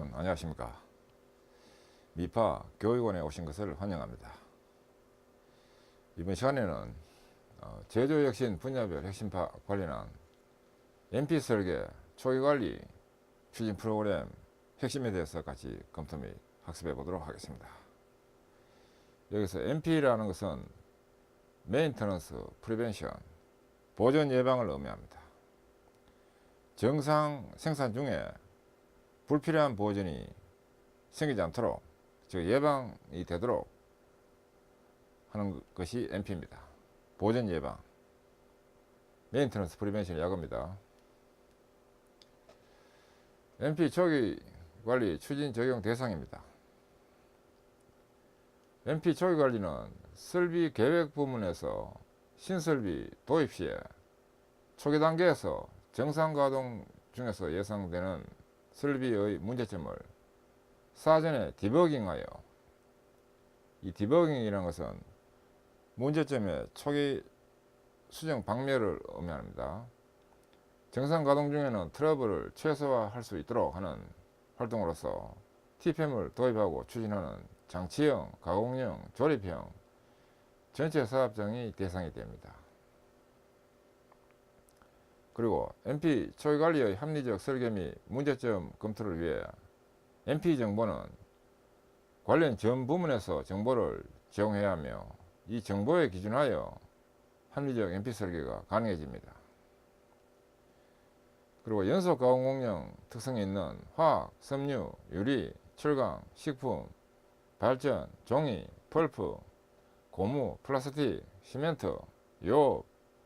여러분 안녕하십니까. 미파 교육원에 오신 것을 환영합니다. 이번 시간에는 제조혁신 분야별 핵심파 관련한 MP 설계 초기관리 추진 프로그램 핵심에 대해서 같이 검토 및 학습해 보도록 하겠습니다. 여기서 MP라는 것은 Maintenance Prevention, 보전 예방을 의미합니다. 정상 생산 중에 불필요한 보전이 생기지 않도록, 즉 예방이 되도록 하는 것이 MP입니다. 보전 예방, 메인터넌스 프리벤션 약어입니다. MP 초기 관리 추진 적용 대상입니다. MP 초기 관리는 설비 계획 부문에서 신설비 도입 시에 초기 단계에서 정상 가동 중에서 예상되는 설비의 문제점을 사전에 디버깅하여, 이 디버깅이라는 것은 문제점의 초기 수정 박멸을 의미합니다. 정상 가동 중에는 트러블을 최소화할 수 있도록 하는 활동으로서 TPM을 도입하고 추진하는 장치형, 가공형, 조립형 전체 사업장이 대상이 됩니다. 그리고 MP 초기 관리의 합리적 설계 및 문제점 검토를 위해 MP 정보는 관련 전 부문에서 정보를 제공해야 하며, 이 정보에 기준하여 합리적 MP 설계가 가능해집니다. 그리고 연속 가공 공정 특성이 있는 화학, 섬유, 유리, 철강, 식품, 발전, 종이, 펄프, 고무, 플라스틱, 시멘트, 유업,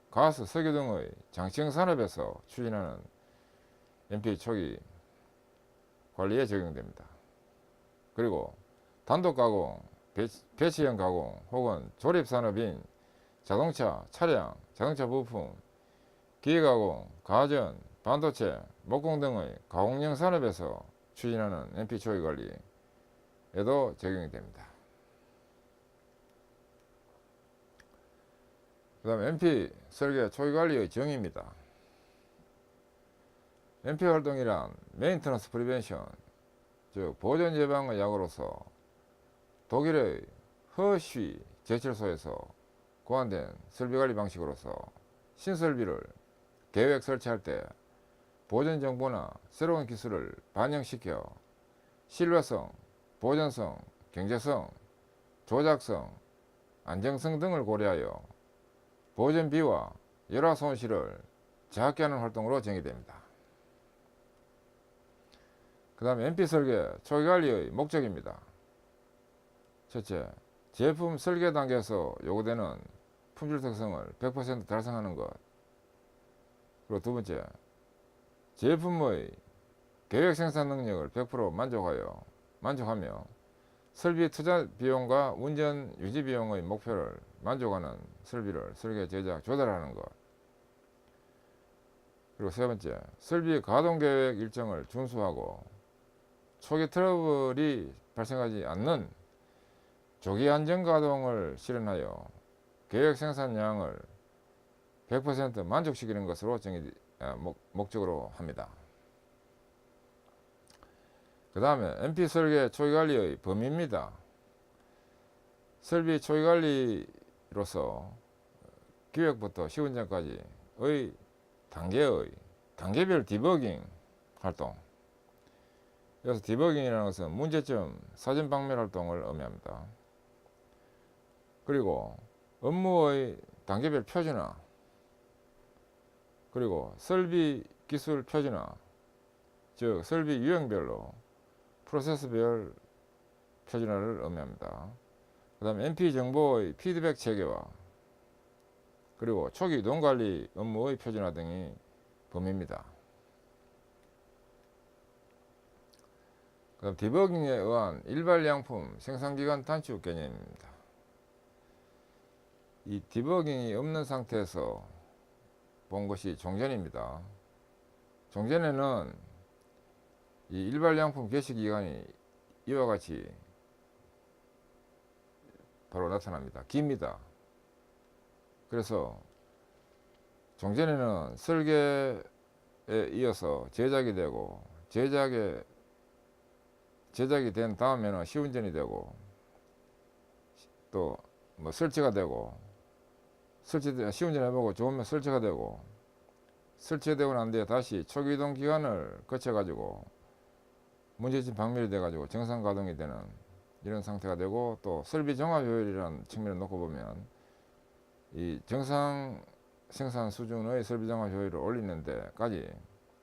가스, 석유 등의 장치형 산업에서 추진하는 MP 초기 관리에 적용됩니다. 그리고 단독 가공, 배치형 가공 혹은 조립 산업인 자동차, 차량, 자동차 부품, 기계 가공, 가전, 반도체, 목공 등의 가공형 산업에서 추진하는 MP 초기 관리에도 적용이 됩니다. 그 다음에 MP 설계 초기 관리의 정의입니다. MP 활동이란 메인터넌스 프리벤션, 즉 보전 예방의 약으로서 독일의 허쉬 제철소에서 고안된 설비관리 방식으로서 신설비를 계획 설치할 때 보전 정보나 새로운 기술을 반영시켜 신뢰성, 보전성, 경제성, 조작성, 안정성 등을 고려하여 보전비와 열화 손실을 작게 하는 활동으로 정의됩니다. 그 다음에 MP 설계 초기관리의 목적입니다. 첫째, 제품 설계 단계에서 요구되는 품질 특성을 100% 달성하는 것. 그리고 두 번째, 제품의 계획 생산 능력을 100% 만족하며 설비 투자 비용과 운전 유지 비용의 목표를 만족하는 설비를 설계, 제작, 조달하는 것. 그리고 세 번째, 설비 가동 계획 일정을 준수하고 초기 트러블이 발생하지 않는 조기 안전 가동을 실현하여 계획 생산량을 100% 만족시키는 것으로 목적으로 합니다. 그 다음에 MP 설계 초기관리의 범위입니다. 설비 초기관리로서 기획부터 시운전까지의 단계별 디버깅 활동. 그래서 디버깅이라는 것은 문제점 사전 박멸 활동을 의미합니다. 그리고 업무의 단계별 표준화, 그리고 설비 기술 표준화, 즉 설비 유형별로 프로세스별 표준화를 의미합니다. 그 다음에 MP 정보의 피드백 체계화, 그리고 초기 이동관리 업무의 표준화 등이 범위입니다. 그 다음 디버깅에 의한 일발량품 생산기간 단축 개념입니다. 이 디버깅이 없는 상태에서 본 것이 종전입니다. 종전에는 이 일발량품 개시기간이 이와 같이 바로 나타납니다. 깁니다. 그래서 종전에는 설계에 이어서 제작이 되고, 제작에 제작이 된 다음에는 시운전이 되고 또 뭐 설치가 되고 시운전해보고 좋으면 설치가 되고 설치되고 난 뒤에 다시 초기이동 기간을 거쳐가지고 문제점 박멸이 돼가지고 정상 가동이 되는 이런 상태가 되고, 또 설비 종합 효율이라는 측면을 놓고 보면 이 정상 생산 수준의 설비 종합 효율을 올리는 데까지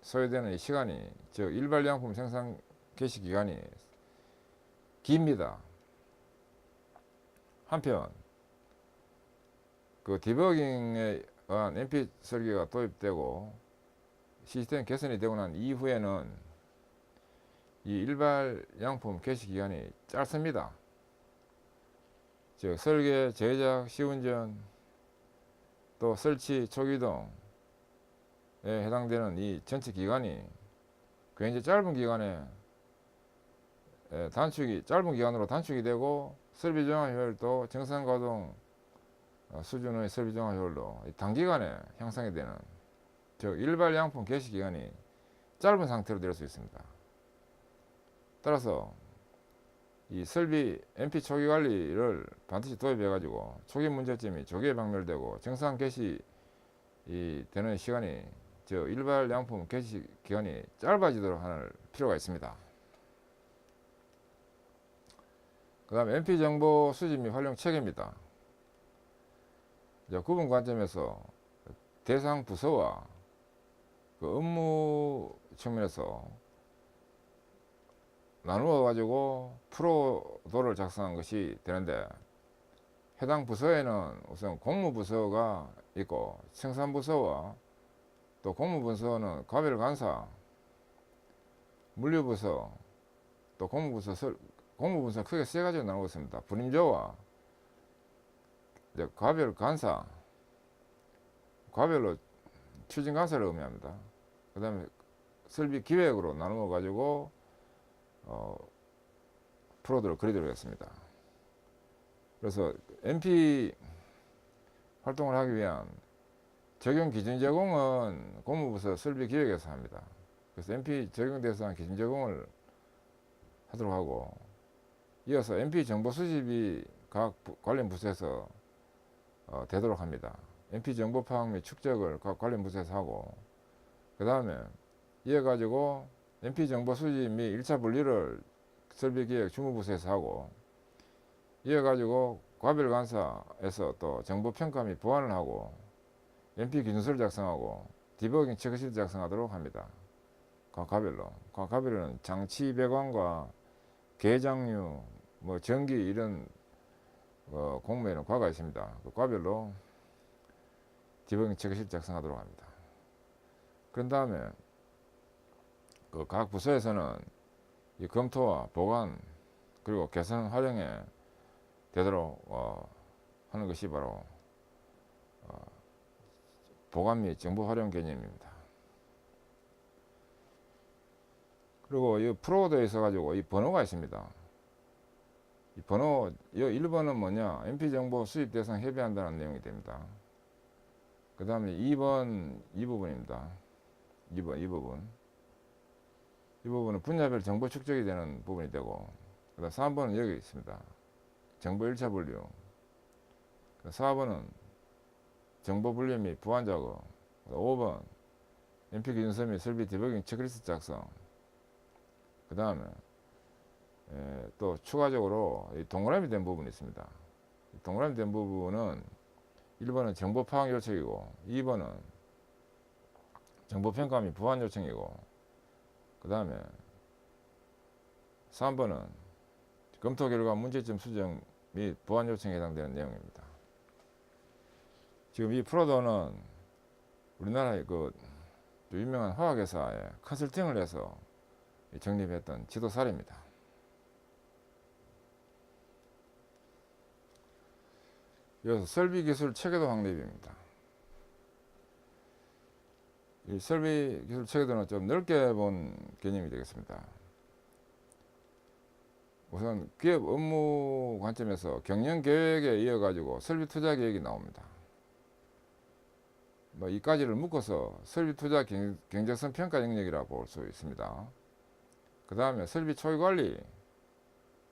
소요되는 이 시간이, 즉 일반량품 생산 개시 기간이 깁니다. 한편 그 디버깅에 의한 MP 설계가 도입되고 시스템 개선이 되고 난 이후에는 이 일반량품 개시 기간이 짧습니다. 즉 설계, 제작, 시운전, 또 설치, 초기동에 해당되는 이 전체 기간이 굉장히 짧은 기간에 짧은 기간으로 단축이 되고, 설비 종합 효율도 정상 가동 수준의 설비 종합 효율도 단기간에 향상이 되는, 즉 일반량품 개시 기간이 짧은 상태로 될 수 있습니다. 따라서 이 설비 MP 초기 관리를 반드시 도입해 가지고 초기 문제점이 조기에 박멸되고 정상 개시 되는 시간이, 즉 일반량품 개시 기간이 짧아지도록 할 필요가 있습니다. 그 다음에 MP 정보 수집 및 활용 체계입니다. 구분 관점에서 대상 부서와 그 업무 측면에서 나누어 가지고 프로도를 작성한 것이 되는데, 해당 부서에는 우선 공무부서가 있고, 생산부서와 또 공무부서는 과별관사, 물류부서, 또 공무부서 크게 세 가지로 나누고 있습니다. 분임조와 과별관사, 과별로 추진관사를 의미합니다. 그 다음에 설비기획으로 나누어 가지고 프로들을 그리도록 했습니다. 그래서 MP 활동을 하기 위한 적용 기준 제공은 공무부서 설비기획에서 합니다. 그래서 MP 적용 대상 기준 제공을 하도록 하고, 이어서 MP 정보 수집이 각 관련 부서에서 되도록 합니다. MP 정보 파악 및 축적을 각 관련 부서에서 하고, 그 다음에 이어 가지고 MP 정보 수집 및 1차 분리를 설비기획 주무부서에서 하고, 이어 가지고 과별관사에서 또 정보평가 및 보완을 하고, MP 기준서를 작성하고 디버깅 체크시트 작성하도록 합니다. 각 과별로는 장치 배관과 계장류, 뭐 전기 이런 공무에는 과가 있습니다. 그 과별로 디버깅 체크시트 작성하도록 합니다. 그런 다음에 그 각 부서에서는 이 검토와 보관 그리고 개선 활용에 되도록 하는 것이 바로 보관 및 정보 활용 개념입니다. 그리고 이 프로도에 있어 가지고 이 번호가 있습니다. 이 번호, 이 1번은 뭐냐, MP 정보 수집 대상 협의한다는 내용이 됩니다. 그 다음에 2번 이 부분입니다. 2번 이 부분. 이 부분은 분야별 정보 축적이 되는 부분이 되고, 그 다음 3번은 여기 있습니다. 정보 1차 분류. 4번은 정보 분류 및 보완 작업. 5번 MP 기준서 및 설비 디버깅 체크리스트 작성. 그 다음에 또 추가적으로 동그라미 된 부분이 있습니다. 동그라미 된 부분은 1번은 정보 파악 요청이고, 2번은 정보 평가 및 보완 요청이고, 그 다음에 3번은 검토 결과 문제점 수정 및 보완 요청에 해당되는 내용입니다. 지금 이 프로도는 우리나라의 그 유명한 화학회사에 컨설팅을 해서 정립했던 지도 사례입니다. 이어서 설비기술 체계도 확립입니다. 이 설비기술 체계도는 좀 넓게 본 개념이 되겠습니다. 우선 기업 업무 관점에서 경영 계획에 이어 가지고 설비 투자 계획이 나옵니다. 뭐 이까지를 묶어서 설비 투자 경제성 평가 영역이라고 볼 수 있습니다. 그 다음에 설비 초기 관리,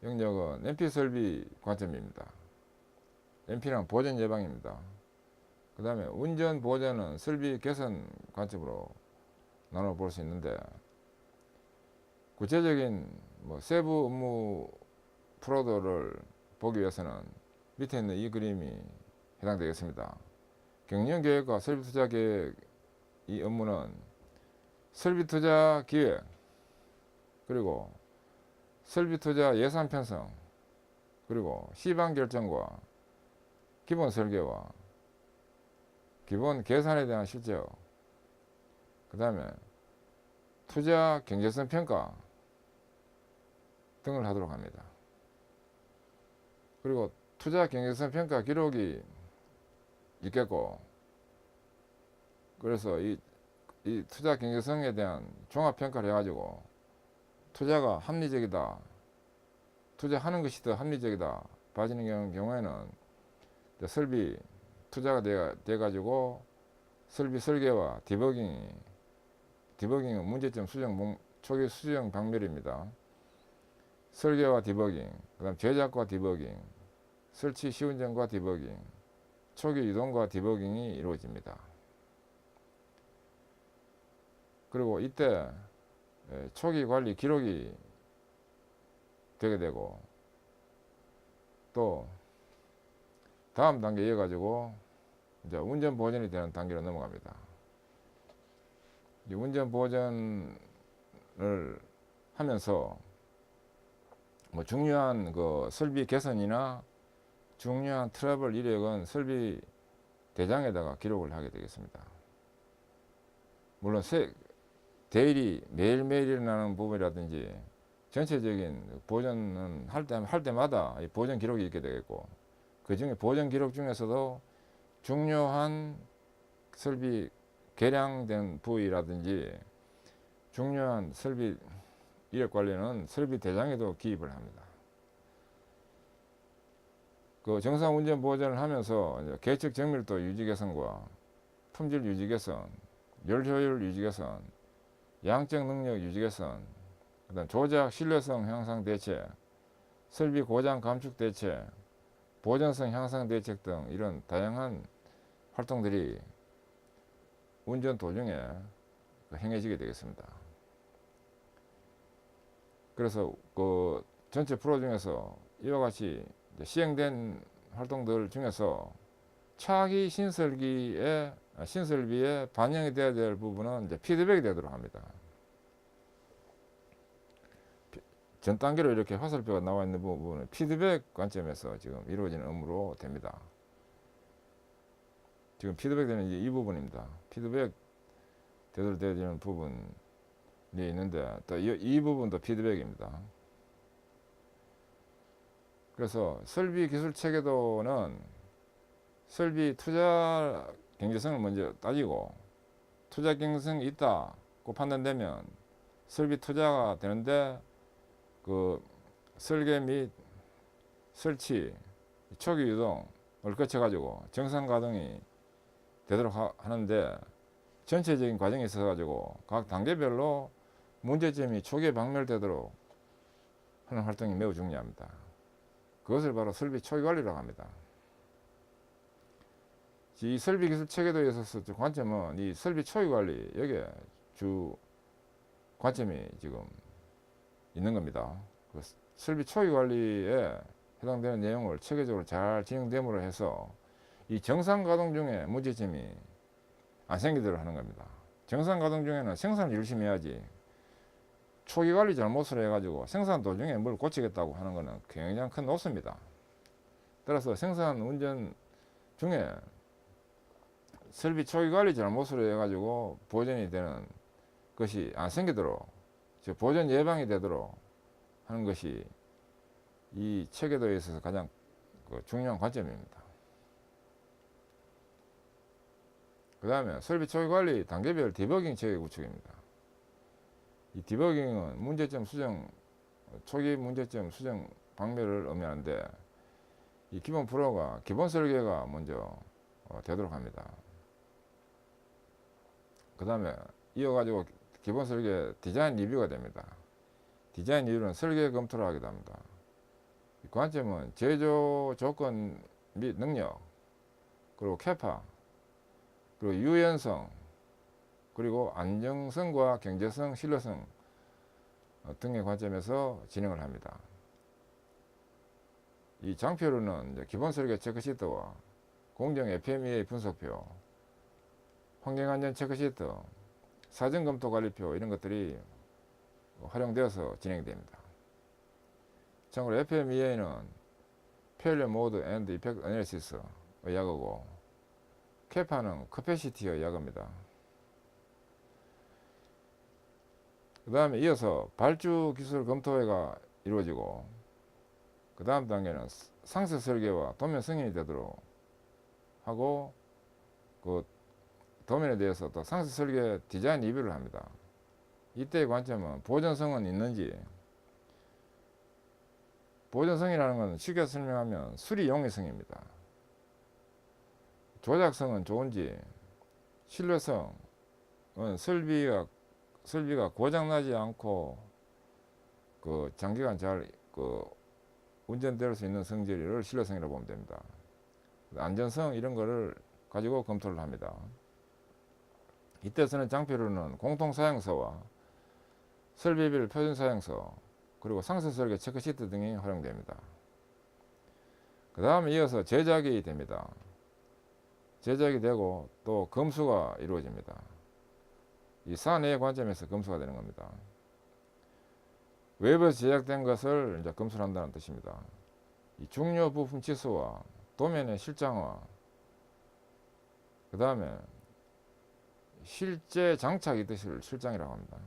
영역은 MP 설비 관점입니다. MP는 보전 예방입니다. 그 다음에 운전 보전은 설비 개선 관점으로 나눠 볼 수 있는데, 구체적인 세부 업무 프로도를 보기 위해서는 밑에 있는 이 그림이 해당되겠습니다. 경영 계획과 설비 투자 계획, 이 업무는 설비 투자 기획, 그리고 설비 투자 예산 편성, 그리고 시방 결정과 기본 설계와 기본 계산에 대한 실적, 그 다음에 투자 경제성 평가 등을 하도록 합니다. 그리고 투자 경제성 평가 기록이 있겠고, 그래서 이 투자 경제성에 대한 종합 평가를 해가지고 투자가 합리적이다, 투자하는 것이 더 합리적이다 봐지는 경우에는 설비 투자가 돼가지고 설비 설계와 디버깅은 문제점 수정, 초기 수정 방면입니다. 설계와 디버깅, 그 다음 제작과 디버깅, 설치 시운전과 디버깅, 초기 유동과 디버깅이 이루어집니다. 그리고 이때 초기 관리 기록이 되게 되고, 또 다음 단계 이어가지고 이제 운전 보전이 되는 단계로 넘어갑니다. 이 운전 보전을 하면서 중요한 그 설비 개선이나 중요한 트러블 이력은 설비 대장에다가 기록을 하게 되겠습니다. 물론 대일이 매일매일 일어나는 부분이라든지 전체적인 보전은 할 때마다 보전 기록이 있게 되겠고, 그 중에 보전 기록 중에서도 중요한 설비 개량된 부위라든지 중요한 설비 이력 관리는 설비 대장에도 기입을 합니다. 그 정상 운전 보전을 하면서 이제 계측 정밀도 유지 개선과 품질 유지 개선, 열 효율 유지 개선, 양적 능력 유지 개선, 그다음 조작 신뢰성 향상 대책, 설비 고장 감축 대책, 보전성 향상 대책 등 이런 다양한 활동들이 운전 도중에 행해지게 되겠습니다. 그래서 그 전체 프로 중에서 이와 같이 시행된 활동들 중에서 차기 신설비에 반영이 되어야 될 부분은 이제 피드백이 되도록 합니다. 전 단계로 이렇게 화살표가 나와 있는 부분은 피드백 관점에서 지금 이루어지는 업무로 됩니다. 지금 피드백 되는 이 부분입니다. 피드백 제대로 되어지는 부분이 있는데, 또 이 부분도 피드백입니다. 그래서 설비 기술 체계도는 설비 투자 경제성을 먼저 따지고, 투자 경제성이 있다고 판단되면 설비 투자가 되는데, 그 설계 및 설치, 초기 유동을 거쳐 가지고 정상 가동이 되도록 하는데, 전체적인 과정에 있어 가지고 각 단계별로 문제점이 초기에 박멸되도록 하는 활동이 매우 중요합니다. 그것을 바로 설비 초기 관리라고 합니다. 이 설비 기술 체계도에 있어서 관점은 이 설비 초기 관리, 여기에 주 관점이 지금 있는 겁니다. 그 설비 초기 관리에 해당되는 내용을 체계적으로 잘 진행됨으로 해서 이 정상 가동 중에 문제점이 안 생기도록 하는 겁니다. 정상 가동 중에는 생산을 열심히 해야지, 초기 관리 잘못을 해가지고 생산 도중에 뭘 고치겠다고 하는 것은 굉장히 큰 오수입니다. 따라서 생산 운전 중에 설비 초기 관리 잘못을 해가지고 보전이 되는 것이 안 생기도록, 즉 보전 예방이 되도록 하는 것이 이 체계도에 있어서 가장 중요한 관점입니다. 그 다음에 설비 초기 관리 단계별 디버깅 체계 구축입니다. 이 디버깅은 문제점 수정, 초기 문제점 수정 방면을 의미하는데, 이 기본 프로가 기본 설계가 먼저 되도록 합니다. 그 다음에 이어가지고 기본 설계 디자인 리뷰가 됩니다. 디자인 리뷰는 설계 검토를 하기도 합니다. 관점은 제조 조건 및 능력, 그리고 캐파, 그리고 유연성, 그리고 안정성과 경제성, 신뢰성 등의 관점에서 진행을 합니다. 이 장표로는 이제 기본 설계 체크시트와 공정 FMEA 분석표, 환경안전 체크시트, 사전검토관리표 이런 것들이 활용되어서 진행됩니다. 참고로 FMEA는 Failure Mode and Effect Analysis의 약어고, 캐파는 Capacity의 약어입니다. 그 다음에 이어서 발주 기술 검토회가 이루어지고, 그 다음 단계는 상세 설계와 도면 승인이 되도록 하고, 그 도면에 대해서 또 상세 설계 디자인 리뷰를 합니다. 이때의 관점은 보존성은 있는지, 보존성이라는 것은 쉽게 설명하면 수리 용이성입니다. 조작성은 좋은지, 신뢰성은 설비가 고장나지 않고 그 장기간 잘 운전될 수 있는 성질을 신뢰성이라고 보면 됩니다. 안전성 이런 거를 가지고 검토를 합니다. 이때 쓰는 장표로는 공통사양서와 설비별 표준사양서, 그리고 상세설계 체크시트 등이 활용됩니다. 그 다음에 이어서 제작이 됩니다. 제작이 되고 또 검수가 이루어집니다. 이 사내의 관점에서 검수가 되는 겁니다. 외부에서 제작된 것을 이제 검수를 한다는 뜻입니다. 이 중요 부품 치수와 도면의 실장화, 그 다음에 실제 장착 뜻을 실장이라고 합니다.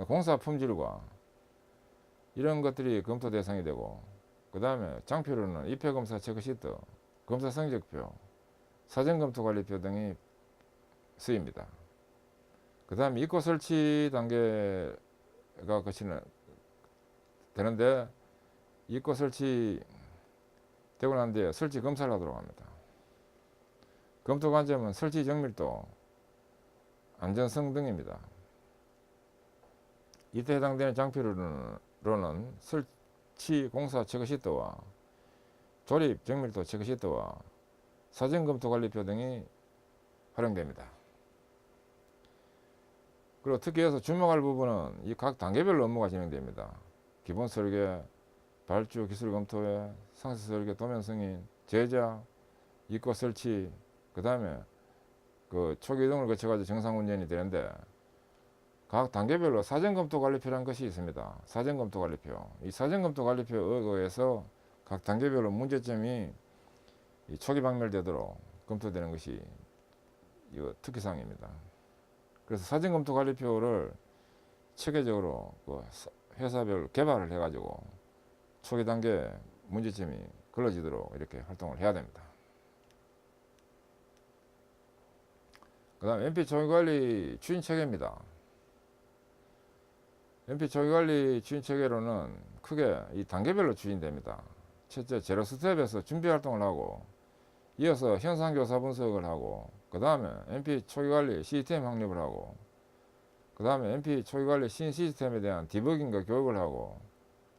공사 품질과 이런 것들이 검토 대상이 되고, 그 다음에 장표로는 입회검사 체크시트, 검사 성적표, 사전검토관리표 등이 쓰입니다. 그 다음에 입고 설치 단계가 되는데, 입고 설치 되고 난 뒤에 설치 검사를 하도록 합니다. 검토 관점은 설치 정밀도, 안전성 등입니다. 이때 해당되는 장표로는 설치 공사 체크시트와 조립 정밀도 체크시트와 사전검토관리표 등이 활용됩니다. 그리고 특히 여기서 주목할 부분은 이 각 단계별로 업무가 진행됩니다. 기본 설계, 발주 기술 검토회, 상세 설계 도면 승인, 제작, 입고 설치, 그 다음에 그 초기 이동을 거쳐가지고 정상 운전이 되는데, 각 단계별로 사전검토관리표라는 것이 있습니다. 사전검토관리표. 이 사전검토관리표에 의해서 각 단계별로 문제점이 초기 박멸되도록 검토되는 것이 이 특기사항입니다. 그래서 사전검토관리표를 체계적으로 그 회사별 개발을 해가지고 초기 단계 문제점이 걸러지도록 이렇게 활동을 해야 됩니다. 그 다음 MP 초기관리 추진체계입니다. MP 초기관리 추진체계로는 크게 이 단계별로 추진됩니다. 첫째, 제로 스텝에서 준비활동을 하고, 이어서 현상교사 분석을 하고, 그 다음에 MP 초기관리 시스템 확립을 하고, 그 다음에 MP 초기관리 신시스템에 대한 디버깅과 교육을 하고,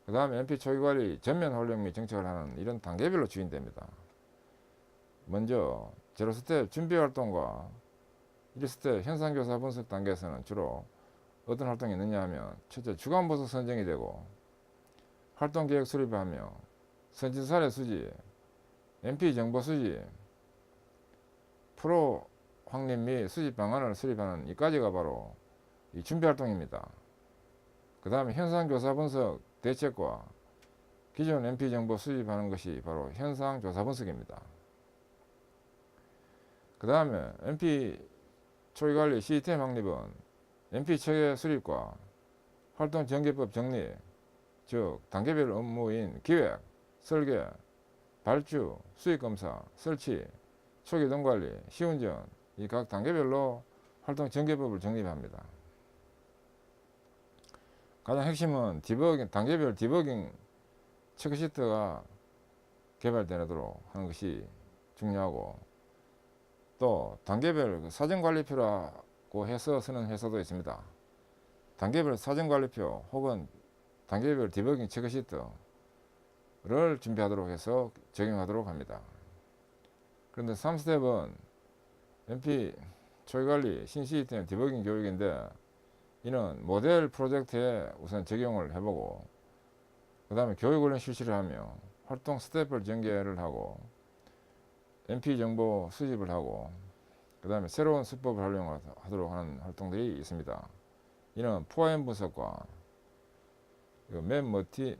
그 다음에 MP 초기관리 전면 활용 및 정책을 하는 이런 단계별로 추진됩니다. 먼저 제로 스텝 준비활동과 1스텝 현상교사 분석 단계에서는 주로 어떤 활동이 있느냐 하면, 첫째, 주간보수 선정이 되고, 활동계획 수립하며 선진 사례 수집, MP 정보 수집, 프로 확립 및 수집 방안을 수립하는 이까지가 바로 이 준비 활동입니다. 그 다음에 현상교사 분석 대책과 기존 MP 정보 수집하는 것이 바로 현상조사 분석입니다. 그 다음에 MP 초기관리 시스템 확립은 MP 체계 수립과 활동 전개법 정리, 즉 단계별 업무인 기획, 설계, 발주, 수익검사, 설치, 초기 이동관리, 시운전, 이 각 단계별로 활동 전개법을 정립합니다. 가장 핵심은 디버깅, 단계별 디버깅 체크시트가 개발되도록 하는 것이 중요하고, 또 단계별 사전관리표라고 해서 쓰는 회사도 있습니다. 단계별 사전관리표 혹은 단계별 디버깅 체크시트, 준비하도록 해서 적용하도록 합니다. 그런데 3스텝은 MP 초기관리 신시스템 디버깅 교육인데, 이는 모델 프로젝트에 우선 적용을 해보고 그 다음에 교육훈련 실시를 하며 활동 스텝을 전개를 하고 MP 정보 수집을 하고 그 다음에 새로운 수법을 활용하도록 하는 활동들이 있습니다. 이는 포엠 분석과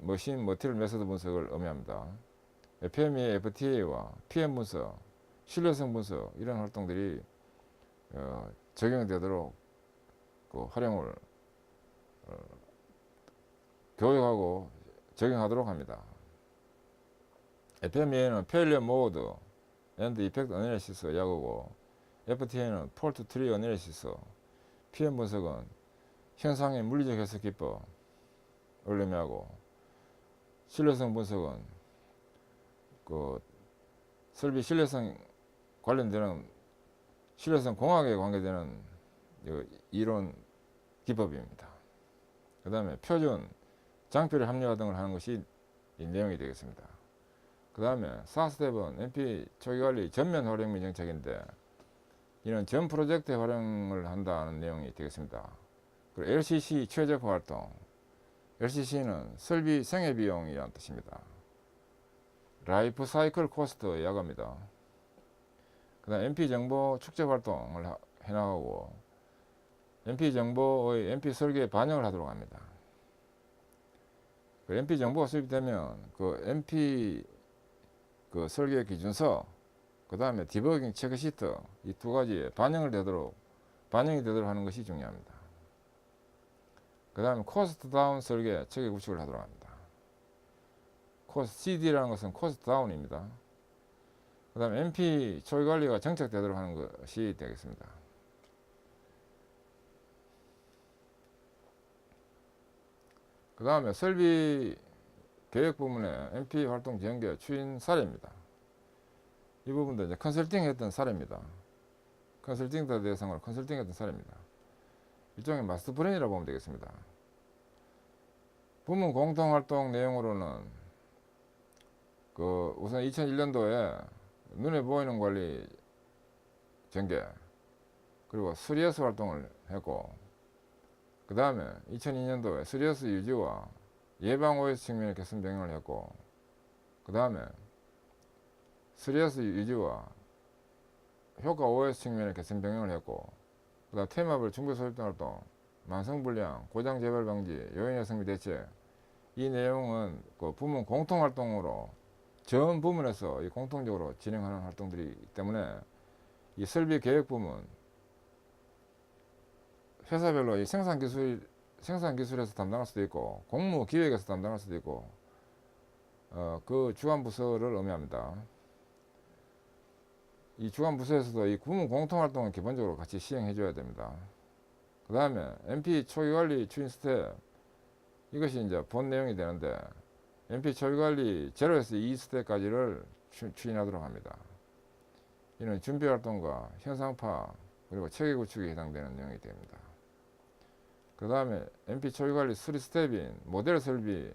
머신 머티리얼 메소드 분석을 의미합니다. FMEA, FTA와 PM 분석, 신뢰성 분석, 이런 활동들이 적용되도록 활용을 교육하고 적용하도록 합니다. FMEA는 Failure Mode and Effect Analysis 약이고, FTA는 Fault Tree Analysis, PM 분석은 현상의 물리적 해석 기법을 의미하고, 신뢰성 분석은 설비 신뢰성 관련되는 신뢰성 공학에 관계되는 이론 기법입니다. 그 다음에 표준, 장표를 합리화 등을 하는 것이 이 내용이 되겠습니다. 그 다음에 4스텝은 MP 초기관리 전면 활용 및 정책인데, 이는 전 프로젝트에 활용을 한다는 내용이 되겠습니다. 그리고 LCC 최적화 활동, LCC는 설비 생애 비용이라는 뜻입니다. 라이프 사이클 코스트 약입니다. 그 다음 MP 정보 축적 활동을 해나가고 MP 정보의 MP 설계에 반영을 하도록 합니다. 그 MP 정보가 수집되면 MP 설계 기준서, 그 다음에 디버깅 체크시트, 이 두 가지에 반영이 되도록 하는 것이 중요합니다. 그 다음에 코스트 다운 설계 체계 구축을 하도록 합니다. CD라는 것은 코스트 다운입니다. 그 다음에 MP 초기 관리가 정착되도록 하는 것이 되겠습니다. 그 다음에 설비 계획 부문의 MP 활동 전개 추진 사례입니다. 이 부분도 이제 컨설팅 했던 사례입니다. 컨설팅도 대상으로 컨설팅 했던 사례입니다. 일종의 마스터 플랜이라고 보면 되겠습니다. 부문 공통 활동 내용으로는 우선 2001년도에 눈에 보이는 관리 전개, 그리고 3S 활동을 했고, 그 다음에 2002년도에 3S 유지와 예방 OS 측면의 개선 병행을 했고, 그 다음에 3S 유지와 효과 OS 측면의 개선 병행을 했고, 그 다음 테마별 중부 소집등 활동, 만성불량, 고장 재발 방지, 요인의 성비 대책, 이 내용은 부문 공통 활동으로 전 부문에서 공통적으로 진행하는 활동들이기 때문에 이 설비 계획 부문, 회사별로 이 생산 기술에서 담당할 수도 있고 공무 기획에서 담당할 수도 있고 그 주관 부서를 의미합니다. 이 주관 부서에서도 이 부문 공통 활동을 기본적으로 같이 시행해 줘야 됩니다. 그 다음에 MP 초기 관리 추진 스텝, 이것이 이제 본 내용이 되는데, MP 초기 관리 0에서 2스텝까지를 추진하도록 합니다. 이는 준비 활동과 현상 파악, 그리고 체계 구축에 해당되는 내용이 됩니다. 그 다음에 MP 초기 관리 3스텝인 모델 설비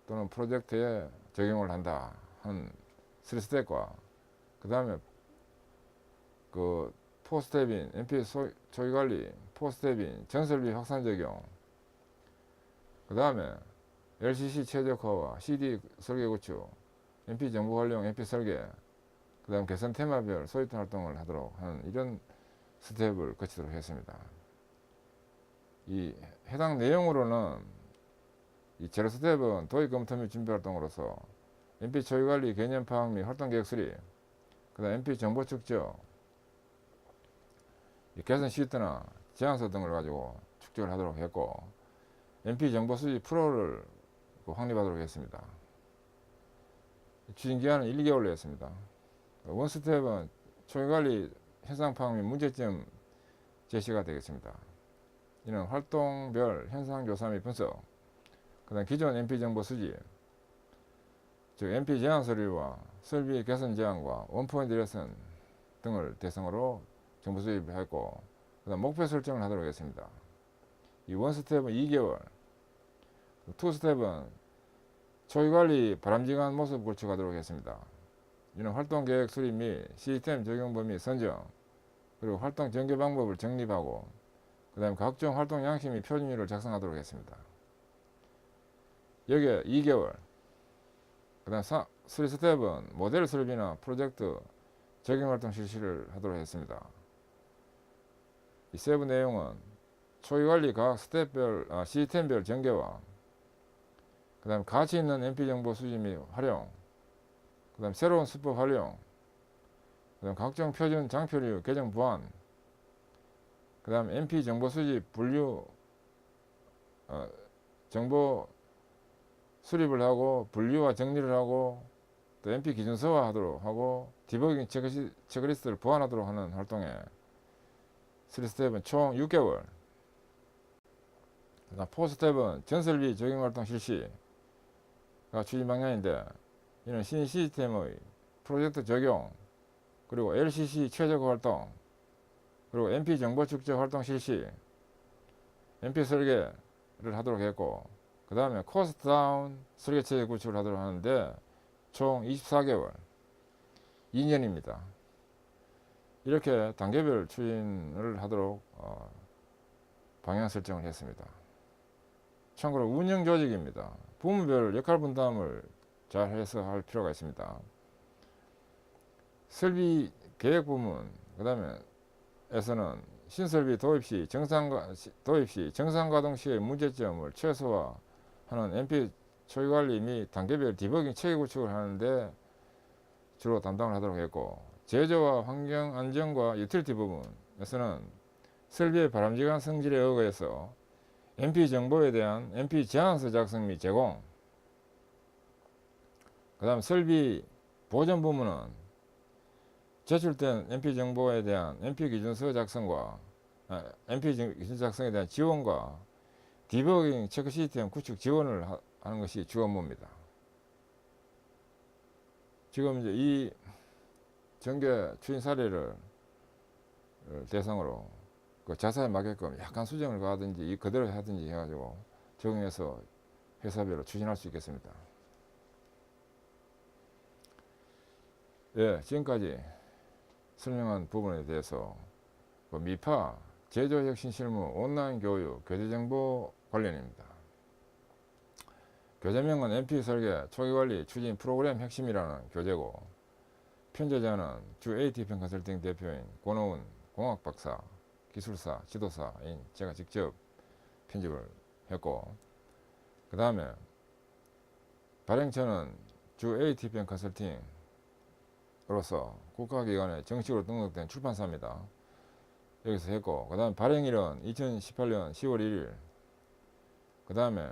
또는 프로젝트에 적용을 한다 한 3스텝과, 그 다음에 4스텝인 MP 초기 관리 4스텝인 전설비 확산 적용, 그 다음에 LCC 최적화와 CD 설계 구축, MP 정보 활용, MP 설계, 그 다음 개선 테마별 소집등 활동을 하도록 하는 이런 스텝을 거치도록 했습니다. 이 해당 내용으로는 이 제로 스텝은 도입 검토 및 준비 활동으로서 MP 초기 관리 개념 파악 및 활동 계획 수립, 그 다음 MP 정보 축적, 개선 시트나 제안서 등을 가지고 축적을 하도록 했고, MP 정보 수집 프로를 확립하도록 했습니다. 추진기간은 1개월로 했습니다. 원스텝은 초기관리 현상 파악 및 문제점 제시가 되겠습니다. 이는 활동별 현상 조사 및 분석, 그 다음 기존 MP 정보 수집, 즉 MP 제안 서류와 설비 개선 제안과 원포인트 레슨 등을 대상으로 정보 수집했고, 그 다음 목표 설정을 하도록 했습니다. 이 원스텝은 2개월, 투스텝은 초기관리 바람직한 모습 구축하도록 했습니다. 이는 활동계획 수립 및 시스템 적용 범위 선정, 그리고 활동 전개 방법을 정립하고 그 다음에 각종 활동 양식 및 표준율을 작성하도록 했습니다. 여기에 2개월, 그 다음 3스텝은 모델 설비나 프로젝트 적용활동 실시를 하도록 했습니다. 이 세부 내용은 초기관리 각 스텝별, 시스템별 전개와 그 다음 가치 있는 MP 정보 수집 및 활용, 그 다음 새로운 수법 활용, 그 다음 각종 표준 장표류 개정 보완, 그 다음 MP 정보 수집 분류, 정보 수립을 하고 분류와 정리를 하고 또 MP 기준서화 하도록 하고 디버깅 체크리스트를 보완하도록 하는 활동에 3스텝은 총 6개월, 그 다음 4스텝은 전설비 적용활동 실시가 추진 방향인데, 이는 신시스템의 프로젝트 적용, 그리고 LCC 최적화 활동, 그리고 MP 정보 축적 활동 실시, MP 설계를 하도록 했고, 그 다음에 코스트 다운 설계체제 구축을 하도록 하는데 총 24개월, 2년입니다. 이렇게 단계별 추진을 하도록 방향 설정을 했습니다. 참고로 운영 조직입니다. 부문별 역할 분담을 잘 해서 할 필요가 있습니다. 설비 계획 부문, 그 다음에 에서는 신설비 도입 시 정상 가동 시의 문제점을 최소화하는 MP 초기관리 및 단계별 디버깅 체계 구축을 하는데 주로 담당을 하도록 했고, 제조와 환경 안전과 유틸리티 부분에서는 설비의 바람직한 성질에 의거해서 MP 정보에 대한 MP 제안서 작성 및 제공, 그 다음 설비 보전 부문은 제출된 MP 정보에 대한 MP 기준서 작성과 MP 기준 작성에 대한 지원과 디버깅 체크 시스템 구축 지원을 하는 것이 주 업무입니다. 지금 이제 이 전개 추진 사례를 대상으로 그 자사에 맞게끔 약간 수정을 가하든지 이 그대로 하든지 해가지고 적용해서 회사별로 추진할 수 있겠습니다. 예, 지금까지 설명한 부분에 대해서 미파 제조혁신 실무 온라인 교육 교재정보 관련입니다. 교재명은 MP 설계 초기관리 추진 프로그램 핵심이라는 교재고, 편제자는 주 AT편 컨설팅 대표인 권호은 공학박사, 기술사, 지도사인 제가 직접 편집을 했고, 그 다음에 발행처는 주 AT편 컨설팅으로서 국가기관에 정식으로 등록된 출판사입니다. 여기서 했고, 그 다음에 발행일은 2018년 10월 1일, 그 다음에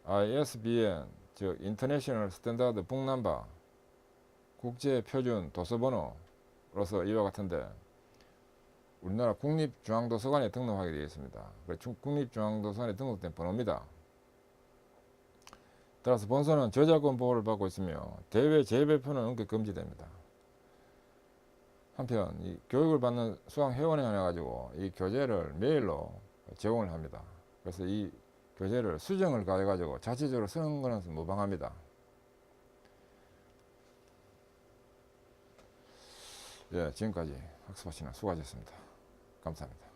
ISBN 즉 인터내셔널 스탠다드 북넘버 국제표준 도서번호로서 이와 같은데 우리나라 국립중앙도서관에 등록하게 되어 있습니다. 국립중앙도서관에 등록된 번호입니다. 따라서 본서는 저작권 보호를 받고 있으며 대외 재배포는 엄격 금지됩니다. 한편 이 교육을 받는 수강회원에 관해 가지고 이 교재를 메일로 제공을 합니다. 그래서 이 교재를 수정을 가져가지고 자체적으로 쓰는 것은 무방합니다. 예, 지금까지 학습하시는 수고하셨습니다. 감사합니다.